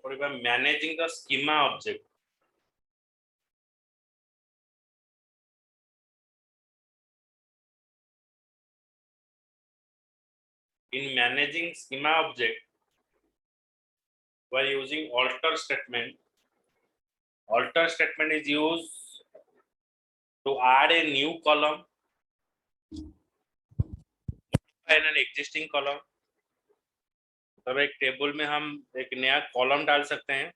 पढ़िबा managing the schema object. In managing schema object, we are using alter statement. Alter statement is used to add a new column and an existing column. तब एक table में हम एक नया column डाल सकते हैं,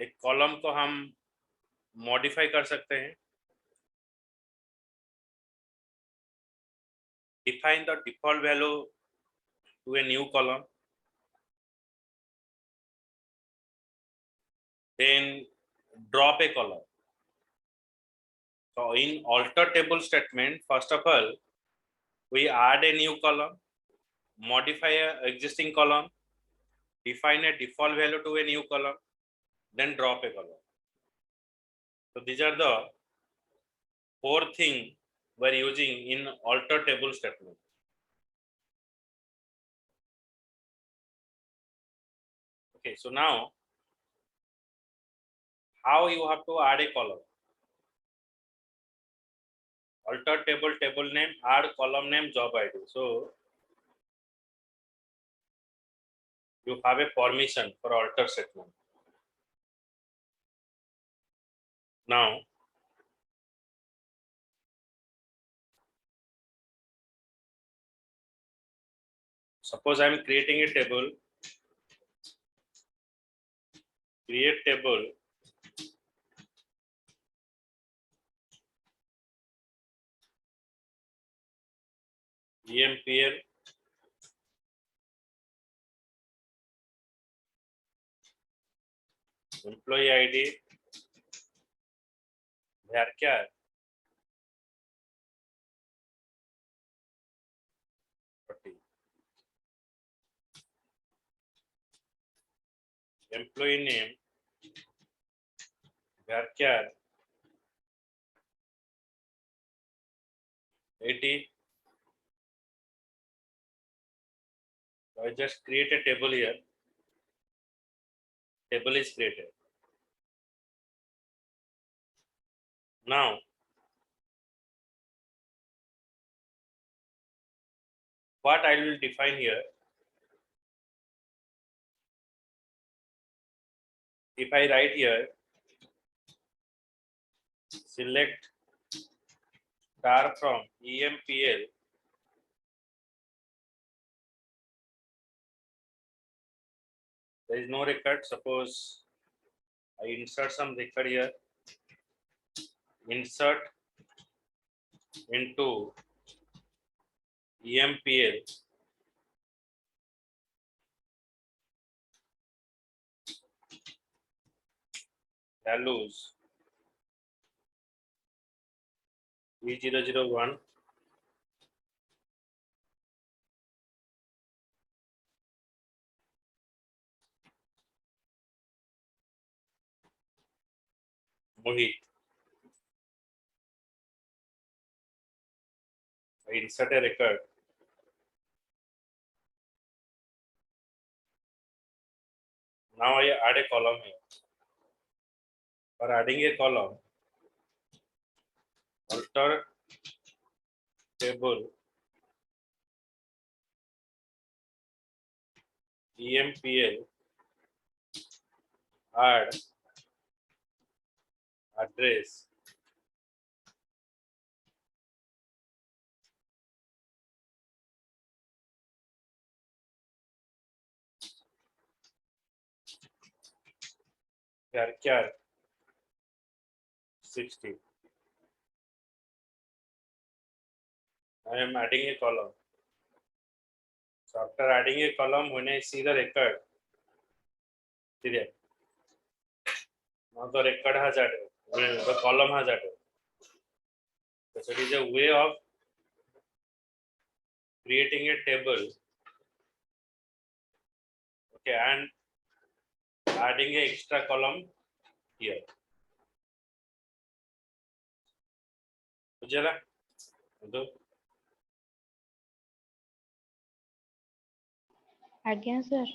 एक कॉलम को हम मॉडिफाई कर सकते हैं। Define the default value to a new column, then drop a column. So in alter table statement, first of all, we add a new column, modify a existing column, define a default value to a new column, then drop a column. So these are the 4 things we are using in alter table statement. Okay, so now how you have to add a column? Alter table name, add column name, job ID. So you have a permission for alter statement. Now suppose I am creating a table, create table, EMPL, employee ID, varchar, employee name, varchar, 80. So I just create a table here. Table is created. Now what I will define here, if I write here, select star from EMPL, there is no record. Suppose I insert some record here, insert into EMPL, values E001, Mohit. I insert a record. Now I add a column here. For adding a column, alter table EMPL, add address, varchar 60. I am adding a column. So after adding a column, when I see the record, see there. Now the record has added, the column has added. So it is a way of creating a table, okay, and adding a extra column here. बुझेला? तो आज्ञा sir.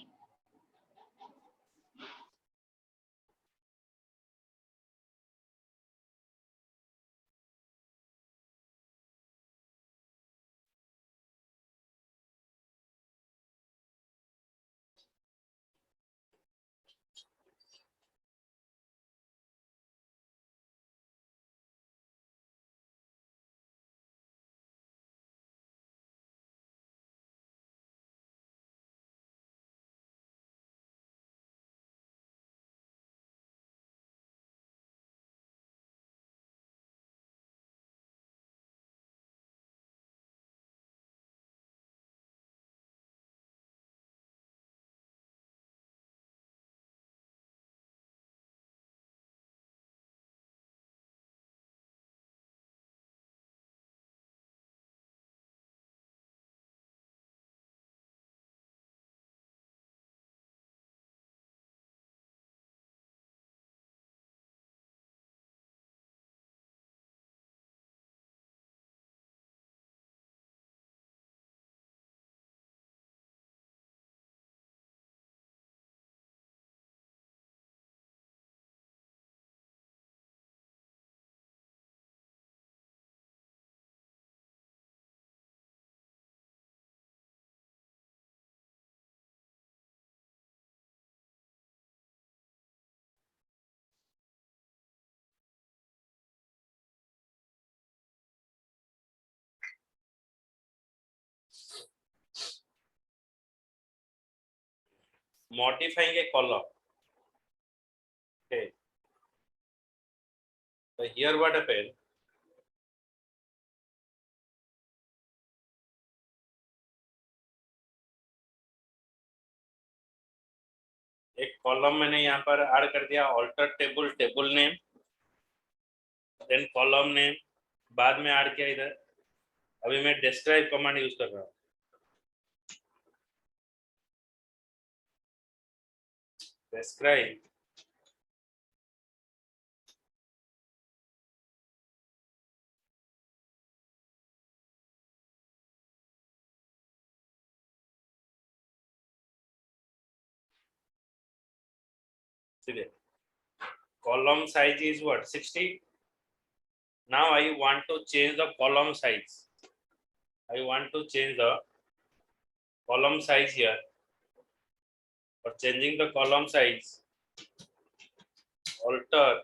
modifying a column. Okay. So here what happened? एक column मैंने यहाँ पर add कर दिया, alter table, table name, then column name, बाद में ऐड किया इधर। अभी मैं डिस्क्राइब कमांड यूज कर रहा हूँ। Describe column size is what, 60. Now I want to change the column size. I want to change the column size here. For changing the column size, alter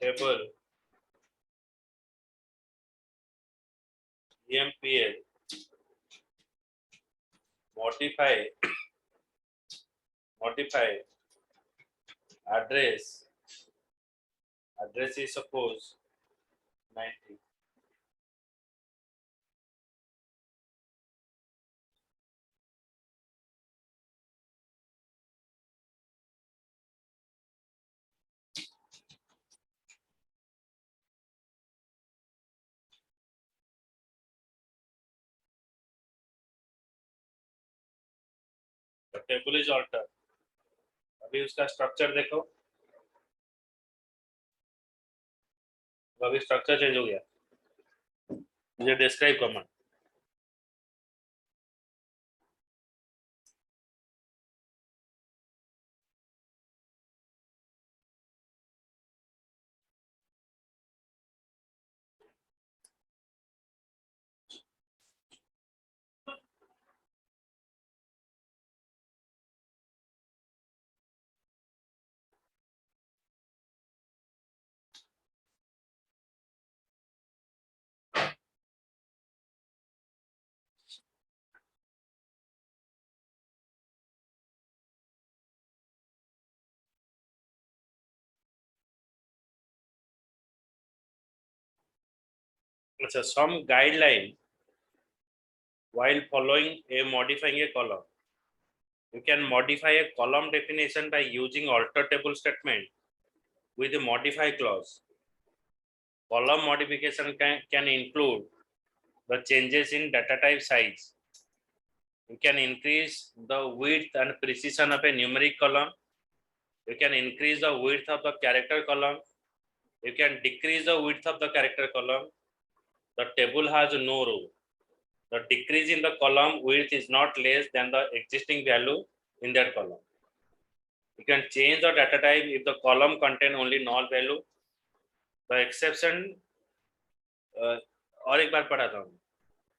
table EMPL, modify address is suppose 90. The table is altered. अभी उसका structure देखो, अभी structure change हो गया। मुझे describe command, अच्छा, some guideline while following a modifying a column. You can modify a column definition by using alter table statement with a modify clause. Column modification can include the changes in data type size. You can increase the width and precision of a numeric column. You can increase the width of the character column. You can decrease the width of the character column. The table has no row. The decrease in the column width is not less than the existing value in that column. You can change the data type if the column contain only null value. The exception, और एक बार पढ़ाता हूँ.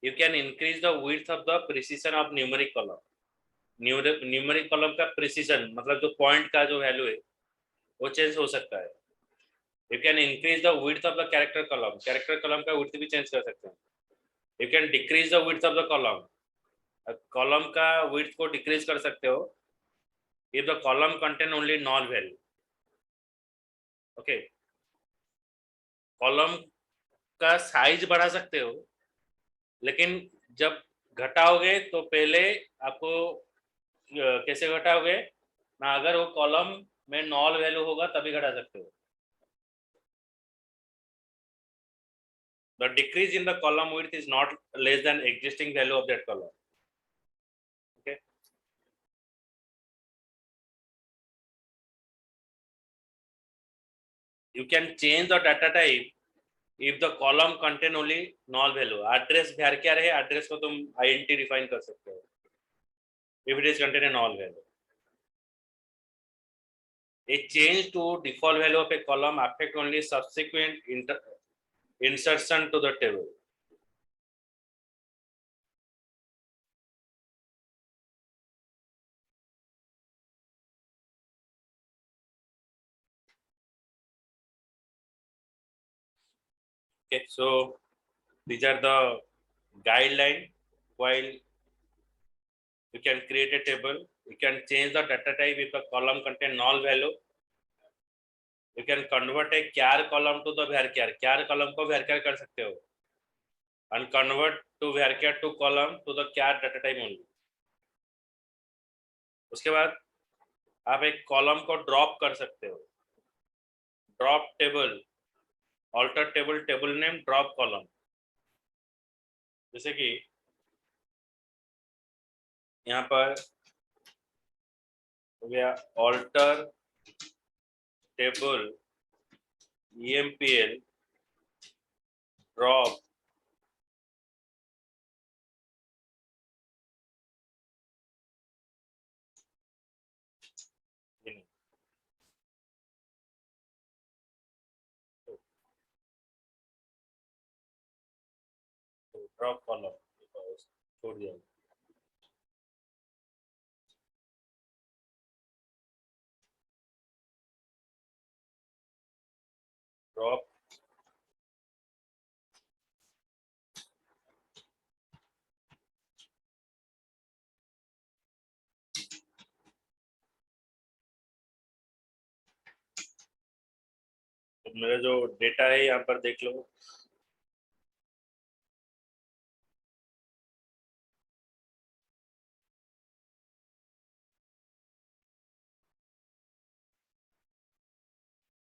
You can increase the width of the precision of numeric column. Numeric column का precision मतलब जो point का जो value है वो चेंज हो सकता है. You can increase the width of the character column का विड्थ भी चेंज कर सकते हैं. You can decrease the width of the column का विड्थ को डिक्रीज कर सकते हो if the column contain only knoll value. Okay, column का साइज बढ़ा सकते हो, लेकिन जब घटाओगे तो पहले आपको कैसे घटाओगे ना, अगर वो कॉलम में नॉल वैल्यू होगा तभी घटा सकते हो. The decrease in the column width is not less than existing value of that column. Okay. You can change the data type if the column contain only null value. Address भर क्या रहे, address को तुम int define कर सकते हो if it is contain a null value. A change to default value of a column affect only subsequent insertion to the table. Okay, so these are the guideline while you can create a table. You can change the data type if the column contain null value. You can convert a char column to the varchar. Char column को varchar कर सकते हो and convert to varchar to column to the char data type only. उसके बाद आप एक column को drop कर सकते हो. Drop table, alter table, table name, drop column. जैसे कि यहाँ पर हो गया alter table EMPL drop drop column छोड़ दिया. ड्रॉप मेरा जो डेटा है यहाँ पर देख लो.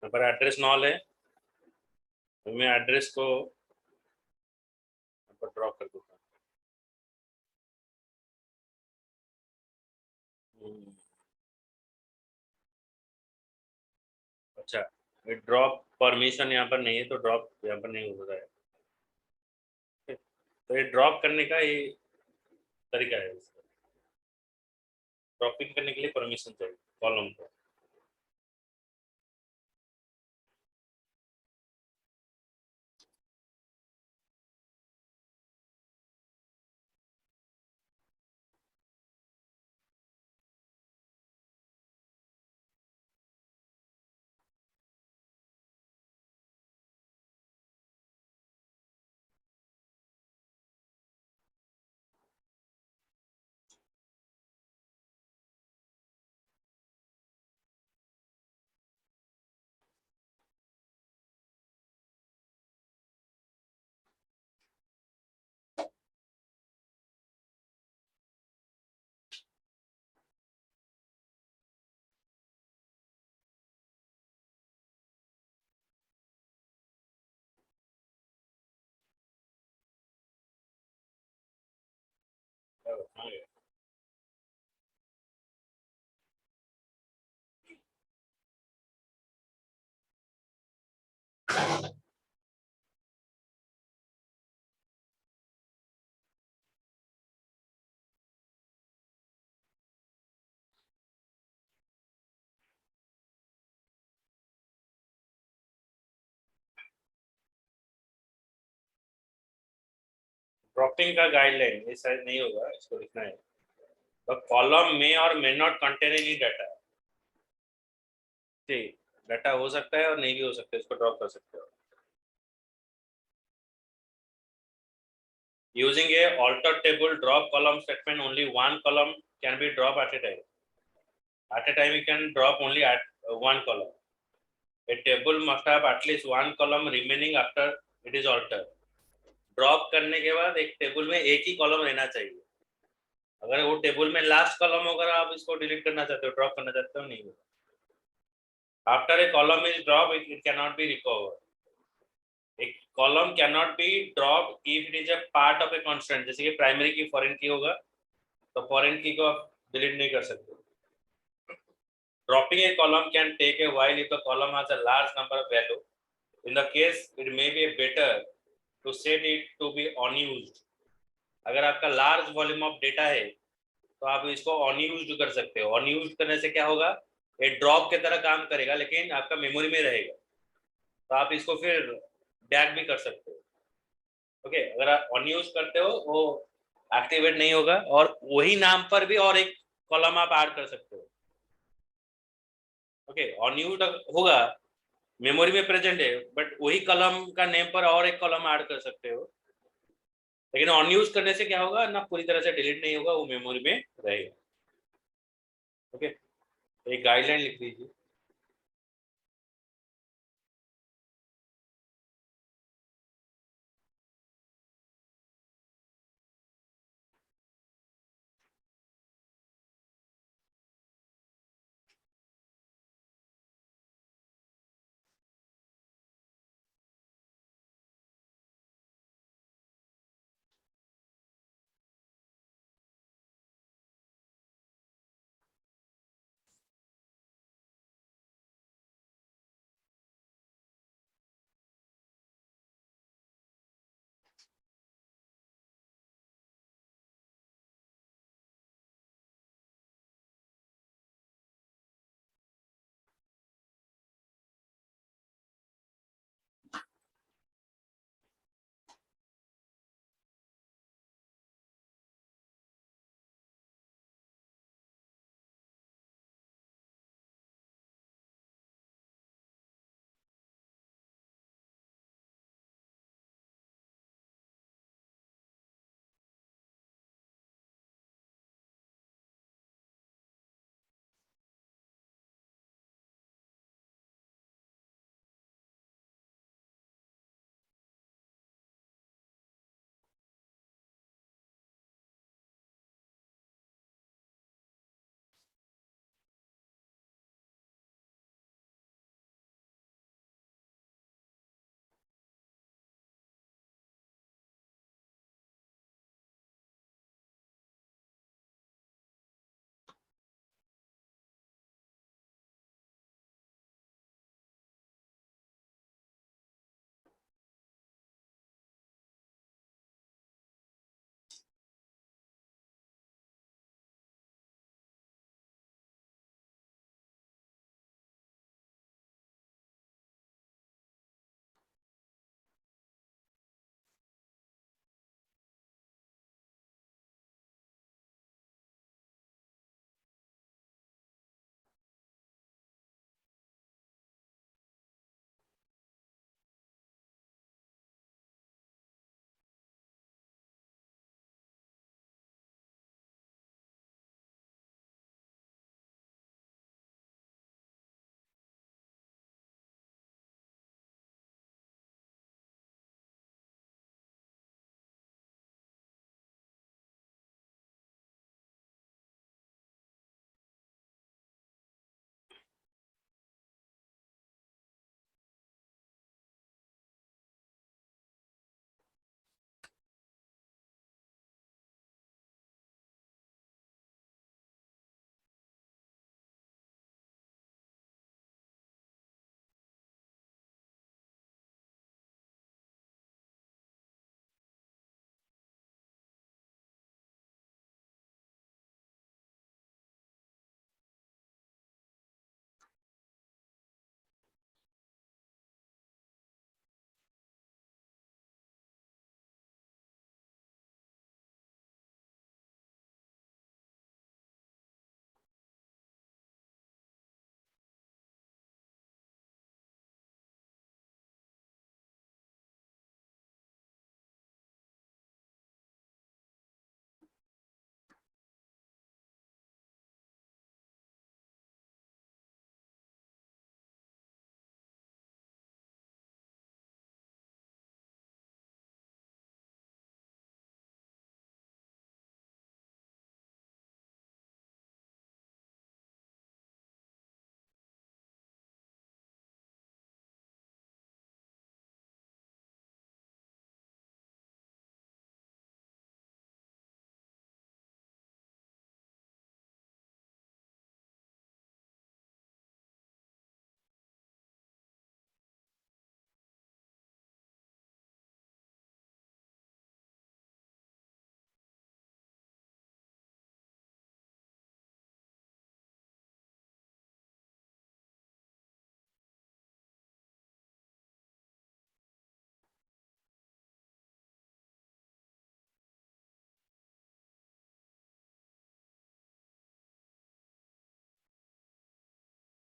यहाँ पर एड्रेस नॉल है. मैं एड्रेस को यहाँ पर ड्रॉप कर दूंगा. अच्छा, ड्रॉप परमिशन यहाँ पर नहीं है तो ड्रॉप यहाँ पर नहीं हो रहा है. तो ये ड्रॉप करने का ये तरीका है. ड्रॉपिंग करने के लिए परमिशन चाहिए कॉलम को. ड्रॉपिंग का गाइडलाइन ये शायद नहीं होगा, इसको लिखना है. The column may or may not contain any data. ठीक, डाटा हो सकता है और नहीं भी हो सकता है, इसको ड्रॉप कर सकते हो. Using a alter table drop column statement, only one column can be dropped at a time. At a time, you can drop only at one column. A table must have at least one column remaining after it is altered. Drop करने के बाद एक table में एक ही column रहना चाहिए. अगर वो टेबल में लास्ट कॉलम होगा, आप इसको डिलीट करना चाहते हो, ड्रॉप करना चाहते हो, नहीं होगा. After a column is drop, it can not be recover. एक column can not be drop if it is a part of a constant. जैसे कि प्राइमरी की फॉरेन की होगा तो फॉरेन की को आप डिलीट नहीं कर सकते. Dropping a column can take a while if the column has a large number of value. In the case, it may be better to set it to be unused. अगर आपका large volume of data है तो आप इसको unused कर सकते हो. unused करने से क्या होगा, ये ड्रॉप के तरह काम करेगा लेकिन आपका मेमोरी में रहेगा, तो आप इसको फिर बैक भी कर सकते हो. ओके, अगर आप unused करते हो वो एक्टिवेट नहीं होगा और वही नाम पर भी और एक कॉलम आप ऐड कर सकते हो. ओके, अनयूज्ड होगा, मेमोरी में प्रेजेंट है, बट वही कॉलम का नेम पर और एक कॉलम ऐड कर सकते हो. लेकिन अनयूज करने से क्या होगा ना, पूरी तरह से डिलीट नहीं होगा, वो मेमोरी में रहेगा. ओके, एक गाइडलाइन लिख दीजिए।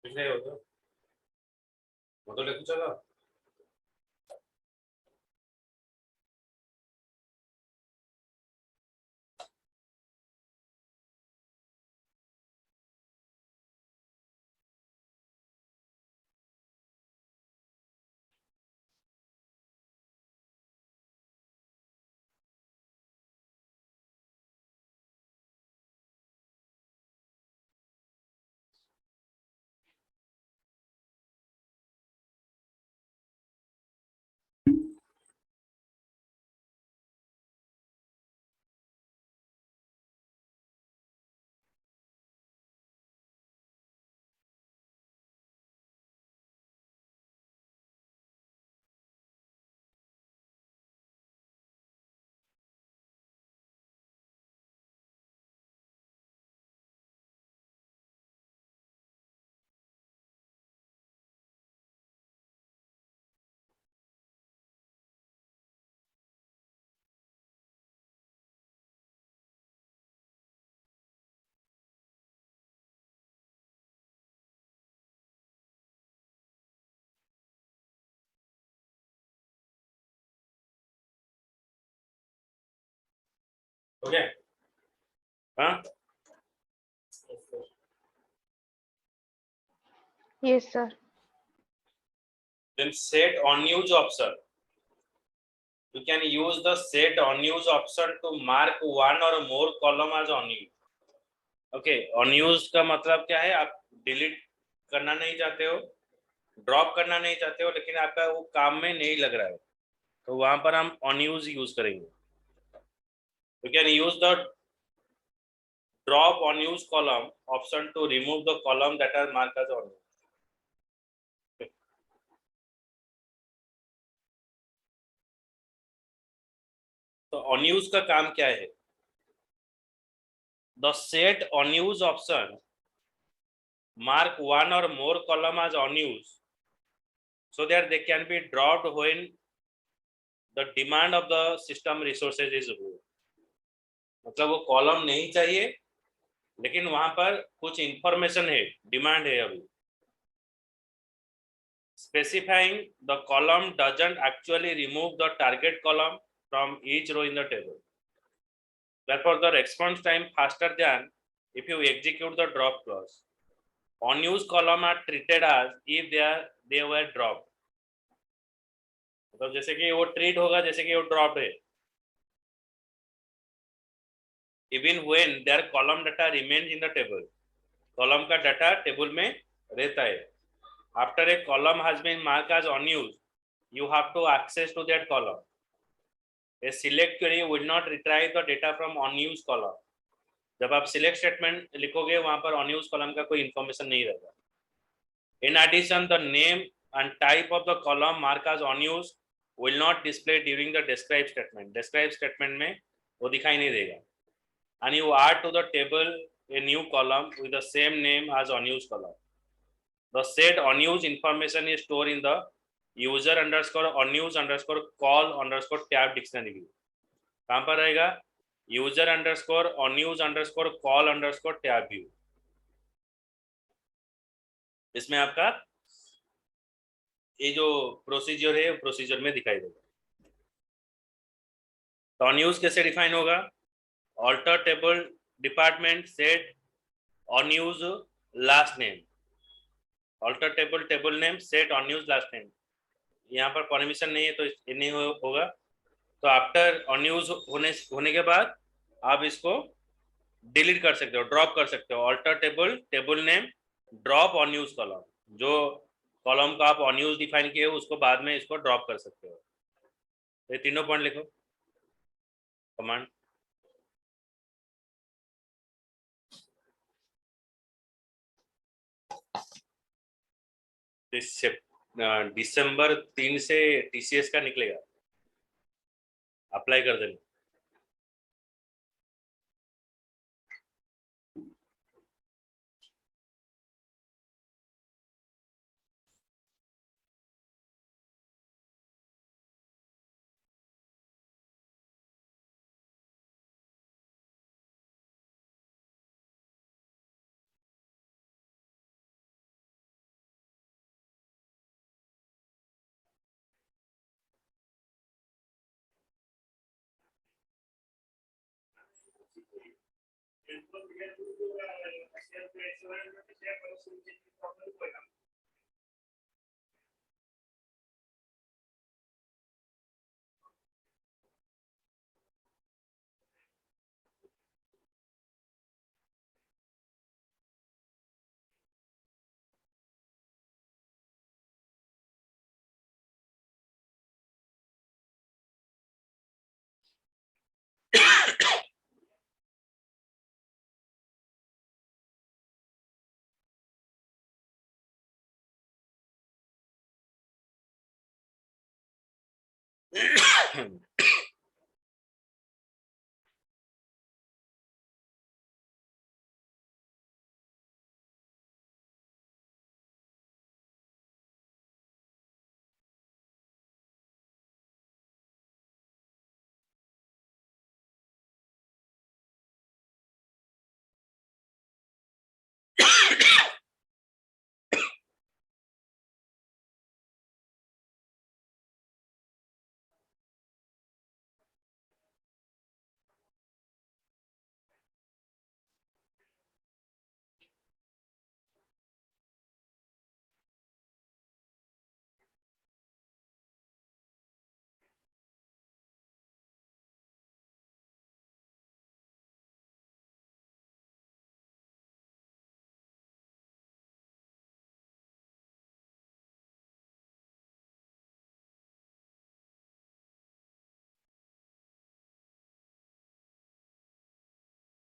ବୁଝିଲେ ମତେ ଲେଖୁଛ ତ? Okay. Huh? Yes, sir. Then set unused option. You can use the set unused option to mark one or more column as unused. Okay, unused का मतलब क्या है? आप डिलीट करना नहीं चाहते हो, ड्रॉप करना नहीं चाहते हो, लेकिन आपका वो काम में नहीं लग रहा है, तो वहां पर हम unused यूज करेंगे. You can use the drop unused column option to remove the column that are marked as unused. तो unused का काम क्या है? The set unused option mark one or more column as unused so that they can be dropped when the demand of the system resources is low. मतलब वो column नहीं चाहिए, लेकिन वहां पर कुछ इंफॉर्मेशन है, डिमांड है अभी. Specifying the column doesn't actually remove the target column from each row in the table. Therefore, the response time faster than if you execute the drop clause. Unused column are treated as if they were dropped. मतलब जैसे कि वो treat होगा जैसे कि वो drop है. Even when their column data remains in the table, column का डाटा टेबल में रहता है. After a column has been marked as unused, you have to access to that column. A select query will not retrieve the data from unused column. जब आप select statement लिखोगे वहां पर unused column का कोई information नहीं रहेगा. In addition, the name and type of the column marked as unused will not display during the describe statement. Describe statement में वो दिखाई नहीं देगा. And you add to the table a new column with the same name as unused column. The set unused information is stored in the user underscore unused underscore call underscore tab dictionary view. कहाँ पर रहेगा? user underscore unused underscore call underscore tab view. इसमें आपका ये जो procedure है procedure में दिखाई देगा. तो unused कैसे डिफाइन होगा? alter table department set unused last name. alter table name set unused last name. यहाँ पर परमिशन नहीं है तो ये नहीं होगा. तो आफ्टर अनयूज होने के बाद आप इसको डिलीट कर सकते हो, ड्रॉप कर सकते हो. Alter table name drop unused column, जो कॉलम का आप अनयूज डिफाइन किए हो उसको बाद में इसको ड्रॉप कर सकते हो. ये तीनों पॉइंट लिखो कमांड. दिसंबर 3 से टीसीएस का निकलेगा, अप्लाई कर देना.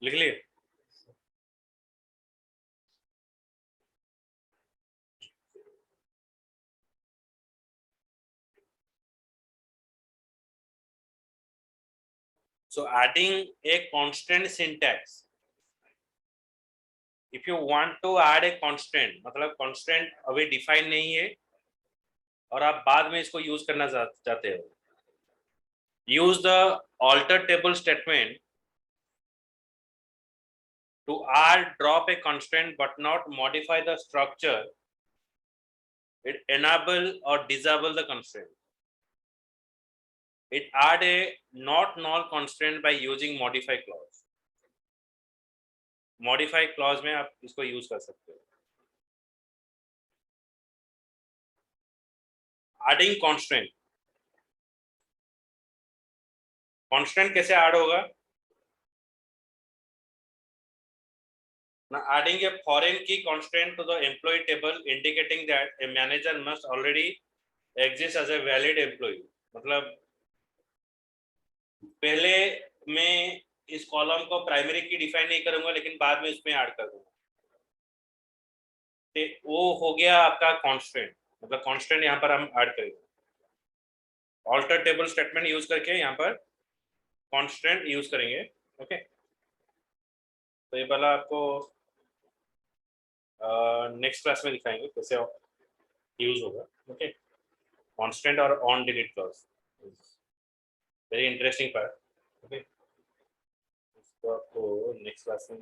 लिख लिए? So adding a constant syntax. If you want to add a constant, मतलब constant अभी define नहीं है और आप बाद में इसको यूज करना चाहते हो, use the alter table statement to add drop a constant but not modify the structure. It enable or disable the constraint. It add a not null constraint by using modify clause. Modify clause में आप इसको use कर सकते हो. Adding constraint. Constant कैसे add होगा? Now adding a foreign key constraint to the employee table indicating that a manager must already exist as a valid employee. मतलब पहले मैं इस कॉलम को प्राइमरी की डिफाइन नहीं करूंगा लेकिन बाद में इसमें ऐड कर दूंगा. तो वो हो गया आपका कांस्टेंट. मतलब कांस्टेंट यहाँ पर हम ऐड करेंगे. ऑल्टर टेबल स्टेटमेंट यूज करके यहाँ पर कांस्टेंट यूज करेंगे. ओके, तो ये वाला आपको नेक्स्ट क्लास में दिखाएंगे कैसे यूज होगा. ओके, कांस्टेंट और on delete clause, very interesting part. Okay, इसको आपको नेक्स्ट क्लास में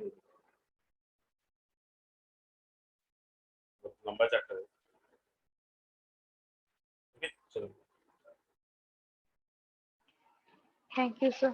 लंबा चैप्टर है. ओके, चलो. Thank you, sir.